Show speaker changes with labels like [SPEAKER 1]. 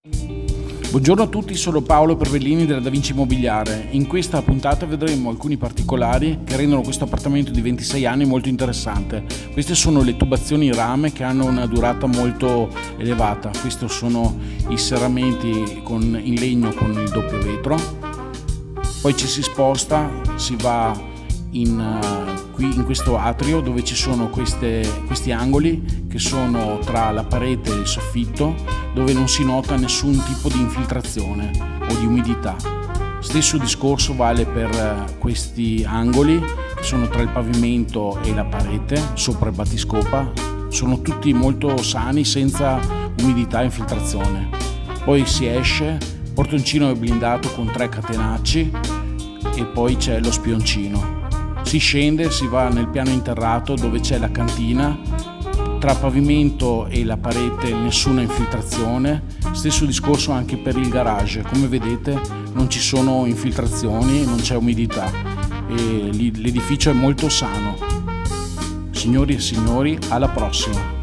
[SPEAKER 1] Buongiorno a tutti, sono Paolo Pervellini della Da Vinci Immobiliare. In questa puntata vedremo alcuni particolari che rendono questo appartamento di 26 anni molto interessante. Queste sono le tubazioni in rame che hanno una durata molto elevata. Questi sono i serramenti in legno con il doppio vetro. Poi ci si sposta, si va qui in questo atrio dove ci sono questi angoli che sono tra la parete e il soffitto, dove non si nota nessun tipo di infiltrazione o di umidità. Stesso discorso vale per questi angoli che sono tra il pavimento e la parete sopra il battiscopa. Sono tutti molto sani, senza umidità e infiltrazione. Poi si esce, portoncino è blindato con 3 catenacci e poi c'è lo spioncino. Si scende, si va nel piano interrato dove c'è la cantina, tra pavimento e la parete nessuna infiltrazione. Stesso discorso anche per il garage, come vedete non ci sono infiltrazioni, non c'è umidità e l'edificio è molto sano. Signori e signori, alla prossima!